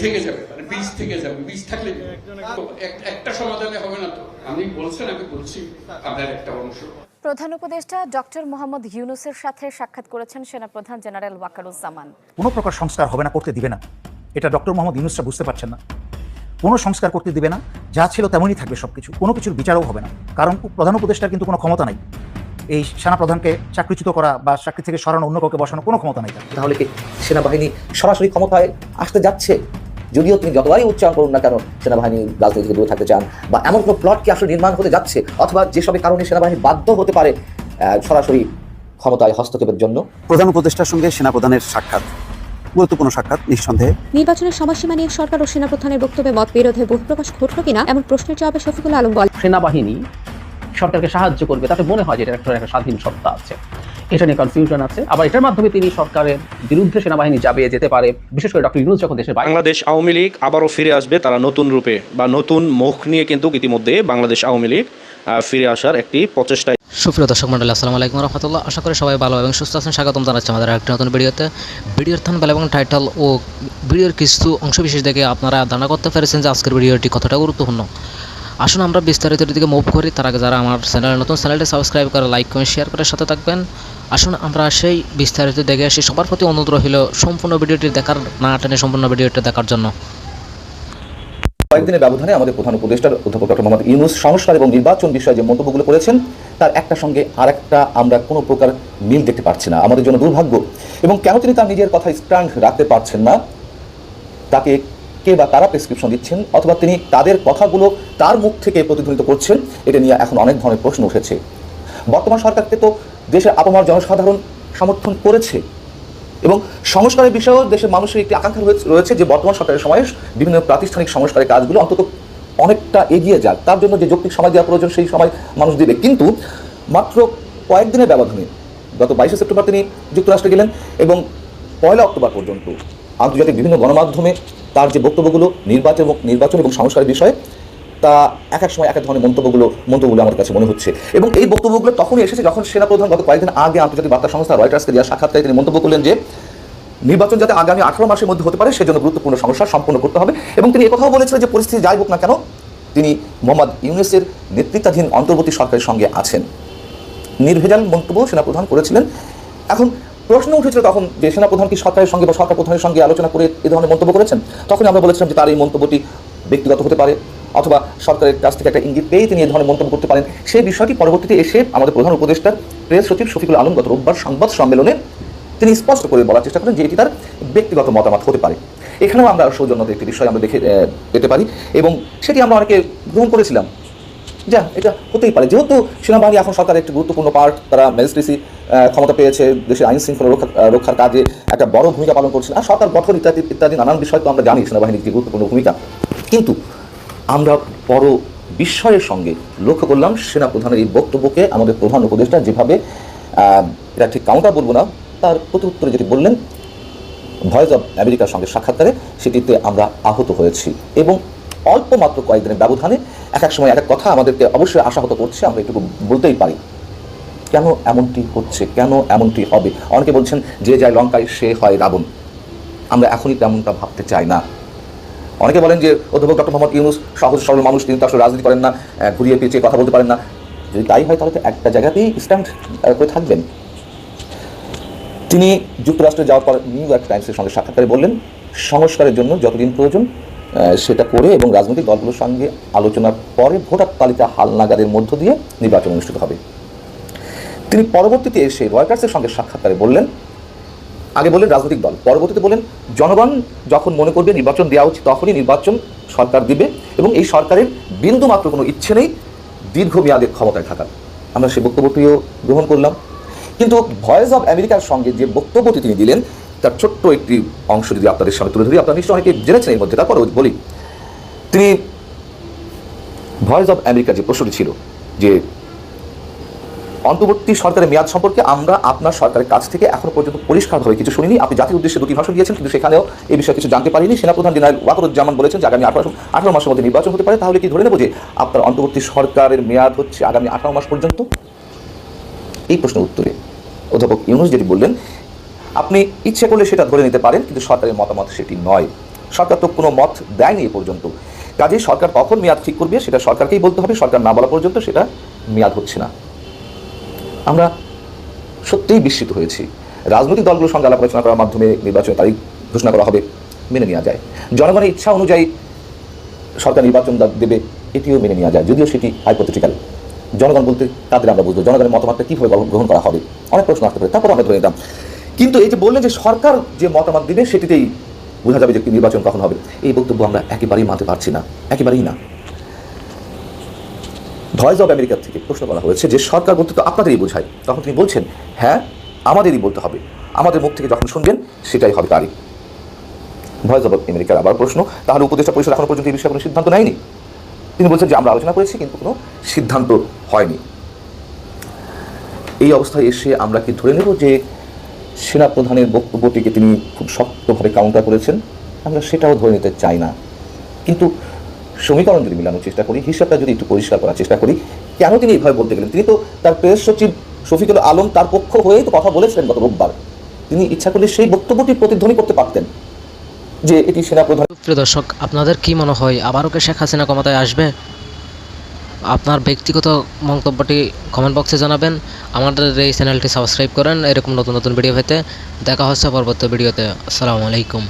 থেকে যাবে, মানে বীজ থেকে যাবে। বীজ থাকলে একটা সমাধানে হবে না। তো আপনি বলছেন, আমি বলছি আপনার একটা অংশ। প্রধান উপদেষ্টা ডক্টর মোহাম্মদ ইউনূসের সাথে সাক্ষাৎ করেছেন সেনাপ্রধান জেনারেল ওয়াকারুজ্জামান। কোনো প্রকার সংস্কার হবে না, করতে দিবে না, এটা ডক্টর মোহাম্মদ ইউনূসরা বুঝতে পারছেন না। কোনো সংস্কার করতে দিবে না, যা ছিল তেমনই থাকবে সবকিছু, কোনো কিছুর বিচারও হবে না। কারণ প্রধান উপদেষ্টার কিন্তু কোনো ক্ষমতা নাই এই সেনাপ্রধানকে চাকরিচ্যুত করা বা চাকরি থেকে সরানো, অন্য কাউকে বসানো কোনো ক্ষমতা নাই। তাহলে কি সেনাবাহিনী সরাসরি ক্ষমতায় আসতে যাচ্ছে? যদিও তিনি যতবারই উচ্চারণ করুন না কেন সেনাবাহিনী রাজনীতি থেকে দূরে থাকতে চান, বা এমন কোনো প্লট কি আসলে নির্মাণ হতে যাচ্ছে, অথবা যেসব কারণে সেনাবাহিনী বাধ্য হতে পারে সরাসরি ক্ষমতায় হস্তক্ষেপের জন্য। প্রধান উপদেষ্টার সঙ্গে সেনাপ্রধানের সাক্ষাৎ গুরুত্বপূর্ণ সাক্ষাৎ নিঃসন্দেহে। নির্বাচনের সময়সীমা নিয়ে সরকার ও সেনাপ্রধানের বক্তব্যে মত বিরোধে বহিঃপ্রকাশ ঘটল কিনা এমন প্রশ্নের জবাবে শফিকুল আলম বলেন, সেনাবাহিনী সরকারকে সাহায্য করবে তাতে মনে হয় যে এটা একটা স্বাধীন সত্তা আছে, এটা নিয়ে কনফিউশন আছে। আবার এটার মাধ্যমে তিনি সরকারের বিরুদ্ধে সেনাবাহিনী যেতে পারে, বিশেষ করে ডক্টর ইউনূস যখন দেশের বাংলাদেশ আওয়ামী লীগ আবারও ফিরে আসবে, তারা নতুন রূপে বা নতুন মুখ নিয়ে কিন্তু ইতিমধ্যে বাংলাদেশ আওয়ামী লীগ ফিরে আসার একটি প্রচেষ্টা। সুপ্রিয় দর্শক মণ্ডলী, আসসালামু আলাইকুম রহমতুল্লাহ। আশা করি সবাই ভালো এবং সুস্থ আছেন। স্বাগতম জানাচ্ছি আমাদের একটি নতুন ভিডিওতে। ভিডিওর থাম্বনেল এবং টাইটেল ও ভিডিওর কিছু অংশবিশেষ দেখে আপনারা ধারণা করতে পেরেছেন যে আজকের ভিডিওটি কতটা গুরুত্বপূর্ণ। আসুন আমরা বিস্তারিত দিকে মুভ করি। তার আগে যারা আমার নতুন চ্যানেলটি সাবস্ক্রাইব করে, লাইক করে, শেয়ার করে সাথে থাকবেন। আসুন আমরা সেই বিস্তারিত দেখে আসি। সবার প্রতি অনুরোধ রইল সম্পূর্ণ ভিডিওটি দেখার, না টেনে সম্পূর্ণ ভিডিওটি দেখার জন্য। কয়েকদিনের ব্যবধানে আমাদের প্রধান উপদেষ্টা অধ্যাপক ডক্টর মোহাম্মদ ইউনূস সংস্কার এবং নির্বাচন বিষয়ে যে মন্তব্যগুলো করেছেন তার একটা সঙ্গে আরেকটা আমরা কোনো প্রকার মিল দেখতে পাচ্ছি না। আমাদের জন্য দুর্ভাগ্য। এবং কেন তিনি তার নিজের কথা স্ট্যান্ড রাখতে পারছেন না, তাকে কে বা তারা প্রেসক্রিপশন দিচ্ছেন, অথবা তিনি তাদের কথাগুলো তার মুখ থেকে প্রতিধ্বনিত করছেন, এটা নিয়ে এখন অনেক ধরনের প্রশ্ন উঠেছে। বর্তমান সরকারকে তো দেশের আপামর জনসাধারণ সমর্থন করেছে, এবং সংস্কারের বিষয়েও দেশের মানুষের একটি আকাঙ্ক্ষা রয়েছে যে বর্তমান সরকারের সময়ে বিভিন্ন প্রাতিষ্ঠানিক সংস্কারের কাজগুলো অন্তত অনেকটা এগিয়ে যাক। তার জন্য যে যৌক্তিক সময় দেওয়া প্রয়োজন সেই সময় মানুষ দেবে। কিন্তু মাত্র কয়েকদিনের ব্যবধানে গত 22শে সেপ্টেম্বর তিনি যুক্তরাষ্ট্রে গেলেন, এবং 1 অক্টোবর পর্যন্ত আন্তর্জাতিক বিভিন্ন গণমাধ্যমে তার যে বক্তব্যগুলো নির্বাচন এবং সংস্কারের বিষয়ে, তা এক এক সময় এক এক ধরনের মন্তব্যগুলো আমার কাছে মনে হচ্ছে। এবং এই বক্তব্যগুলো তখনই এসেছে যখন সেনাপ্রধান গত কয়েকদিন আগে আন্তর্জাতিক বার্তা সংস্থা রয়টার্সকে দেওয়া সাক্ষাৎকারে তিনি মন্তব্য করলেন যে নির্বাচন যাতে আগামী 18 মাসের মধ্যে হতে পারে সেজন্য গুরুত্বপূর্ণ সংস্কার সম্পন্ন করতে হবে। এবং তিনি একথাও বলেছিলেন যে পরিস্থিতি যাই হোক না কেন তিনি মোহাম্মদ ইউনূসের নেতৃত্বাধীন অন্তর্বর্তী সরকারের সঙ্গে আছেন। নির্ভেজাল মন্তব্য সেনাপ্রধান করেছিলেন। এখন প্রশ্ন উঠেছিল তখন যে সেনাপ্রধান কি সরকারের সঙ্গে বা সরকার প্রধানের সঙ্গে আলোচনা করে এই ধরনের মন্তব্য করেছেন। তখন আমরা বলেছিলাম যে তার এই মন্তব্যটি ব্যক্তিগত হতে পারে, অথবা সরকারের কাছ থেকে একটা ইঙ্গিত পেয়ে তিনি এই ধরনের মন্তব্য করতে পারেন। সেই বিষয়টি পরবর্তীতে এসে আমাদের প্রধান উপদেষ্টার প্রেস সচিব শফিকুল আলম গত রোববার সংবাদ সম্মেলনে তিনি স্পষ্ট করে বলার চেষ্টা করেন যে এটি তার ব্যক্তিগত মতামত হতে পারে। এখানেও আমরা সৌজন্যতা একটি বিষয় আমরা দেখে পেতে পারি, এবং সেটি আমরা অনেকে গ্রহণ করেছিলাম। যা এটা হতেই পারে, যেহেতু সেনাবাহিনী এখন সরকারের একটি গুরুত্বপূর্ণ পার্ট, তারা ম্যাজিস্ট্রেসি ক্ষমতা পেয়েছে, দেশের আইন শৃঙ্খলা রক্ষার কাজে একটা বড় ভূমিকা পালন করছে, আর সরকার গঠন ইত্যাদি নানান বিষয় তো আমরা জানি সেনাবাহিনীর একটি গুরুত্বপূর্ণ ভূমিকা। কিন্তু আমরা বড় বিস্ময়ের সঙ্গে লক্ষ্য করলাম সেনাপ্রধানের এই বক্তব্যকে আমাদের প্রধান উপদেষ্টা যেভাবে, এটা ঠিক কাউন্টার বলবো না, তার প্রতি উত্তরে যেটি বললেন ভয়েস অব আমেরিকার সঙ্গে সাক্ষাৎকারে, সেটিতে আমরা আহত হয়েছি। এবং অল্প মাত্র কয়েকদিনের ব্যবধানে এক এক সময় এক এক কথা আমাদেরকে অবশ্যই আশাহত করছে। আমরা এটুকু বলতেই পারি, কেন এমনটি হচ্ছে, কেন এমনটি হবে। অনেকে বলছেন যে যায় লঙ্কায় সে হয় রাবণ। আমরা এখনই তেমনটা ভাবতে চাই না। অনেকে বলেন যে অধ্যাপক ডক্টর মোহাম্মদ ইউনূস সহজ সরল মানুষ, তিনি তো আসলে রাজনীতি করেন না, ঘুরিয়ে পেঁচিয়ে কথা বলতে পারেন না। যদি তাই হয় তাহলে তো একটা জায়গাতেই স্ট্যান্ড করে থাকবেন। তিনি যুক্তরাষ্ট্রে যাওয়ার পর নিউ ইয়র্ক টাইমসের সঙ্গে সাক্ষাৎকারে বললেন সংস্কারের জন্য যতদিন প্রয়োজন সেটা করে, এবং রাজনৈতিক দলগুলোর সঙ্গে আলোচনার পরে ভোটার তালিকা হালনাগাদের মধ্য দিয়ে নির্বাচন অনুষ্ঠিত হবে। তিনি পরবর্তীতে এসে রয়টার্সের সঙ্গে সাক্ষাৎকারে বললেন, আগে বললেন রাজনৈতিক দল, পরবর্তীতে বলেন জনগণ যখন মনে করবে নির্বাচন দেওয়া উচিত তখনই নির্বাচন সরকার দিবে, এবং এই সরকারের বিন্দু মাত্র কোনো ইচ্ছে নেই দীর্ঘমেয়াদে ক্ষমতায় থাকার। আমরা সেই বক্তব্যটিও গ্রহণ করলাম। কিন্তু ভয়েস অব আমেরিকার সঙ্গে যে বক্তব্যটি তিনি দিলেন তার ছোট্ট একটি অংশ যদি আপনাদের সামনে তুলে ধরি, আপনারা নিশ্চয়ই অনেকে জেনেছেন এর মধ্যে, তারপরে বলি। তিনি ভয়েস অব আমেরিকার যে প্রশ্নটি ছিল যে অন্তর্বর্তী সরকারের মেয়াদ সম্পর্কে আমরা আপনার সরকারের কাছ থেকে এখনো পর্যন্ত পরিষ্কারভাবে কিছু শুনিনি। আপনি জাতির উদ্দেশ্যে 2টি ভাষণ দিয়েছেন, কিন্তু সেখানেও এই বিষয়ে কিছু জানতে পারিনি। সেনাপ্রধান জেনারেল ওয়াকারুজ্জামান বলেছেন যে আগামী 18 মাসের মধ্যে নির্বাচন হতে পারে। তাহলে কি ধরে নেব যে আপনার অন্তর্বর্তী সরকারের মেয়াদ হচ্ছে আগামী 18 মাস পর্যন্ত? এই প্রশ্নের উত্তরে অধ্যাপক ইউনূস যেটি বললেন, আপনি ইচ্ছে করলে সেটা ধরে নিতে পারেন, কিন্তু সরকারের মতামত সেটি নয়। সরকার তো কোনো মত দেয়নি এ পর্যন্ত। কাজেই সরকার কখন মেয়াদ ঠিক করবে সেটা সরকারকেই বলতে হবে, সরকার না বলা পর্যন্ত সেটা মেয়াদ হচ্ছে না। আমরা সত্যিই বিস্মিত হয়েছি। রাজনৈতিক দলগুলোর সঙ্গে আলাপ আলোচনা করার মাধ্যমে নির্বাচনের তারিখ ঘোষণা করা হবে, মেনে নেওয়া যায়। জনগণের ইচ্ছা অনুযায়ী সরকার নির্বাচন দেবে, এটিও মেনে নেওয়া যায়, যদিও সেটি হাইপোথেটিক্যাল। জনগণ বলতে তাদের আমরা বুঝবো, জনগণের মতামতটা কীভাবে গ্রহণ করা হবে, অনেক প্রশ্ন আসতে পারে, তারপর আমরা ধরে নিতাম। কিন্তু এই যে বললেন যে সরকার যে মতামত দেবে সেটিতেই বোঝা যাবে যে নির্বাচন কখন হবে, এই বক্তব্য আমরা একেবারেই মানতে পারছি না, একেবারেই না। ভয়েস অব আমেরিকা থেকে প্রশ্ন করা হয়েছে যে সরকার বলতে তো আপনাদেরই বোঝায়, তখন তিনি বলছেন হ্যাঁ আমাদেরই বলতে হবে, আমাদের মুখ থেকে যখন শুনবেন সেটাই হবে তারিখ। ভয়েস অব আমেরিকার আবার প্রশ্ন, তাহলে উপদেষ্টা পরিষদ এখনো পর্যন্ত এই বিষয়ে কোনো সিদ্ধান্ত নেয়নি? তিনি বলছেন যে আমরা আলোচনা করেছি কিন্তু কোনো সিদ্ধান্ত হয়নি। এই অবস্থায় এসে আমরা কি ধরে নেব যে সেনাপ্রধানের বক্তব্যটিকে তিনি খুব শক্তভাবে কাউন্টার করেছেন? আমরা সেটাও ধরে নিতে চাই না। কিন্তু সমীকরণ যদি মিলানোর চেষ্টা করি, হিসাবটা যদি একটু পরিষ্কার করার চেষ্টা করি, কেন তিনি এইভাবে বলতে গেলেন? তিনি তো তার প্রেস সচিব শফিকুল আলম তার পক্ষ হয়েই তো কথা বলেছিলেন গত রোববার। তিনি ইচ্ছা করলে সেই বক্তব্যটি প্রতিধ্বনি করতে পারতেন যে এটি সেনাপ্রধান। প্রিয় দর্শক, আপনাদের কি মনে হয় আবারও কি শেখ হাসিনা ক্ষমতায় আসবে? আপনার ব্যক্তিগত মন্তব্যটি কমেন্ট বক্সে জানাবেন। আমাদের এই চ্যানেলটি সাবস্ক্রাইব করেন এরকম নতুন নতুন ভিডিও পেতে। দেখা হচ্ছে পরবর্তী ভিডিওতে। আসসালামু আলাইকুম।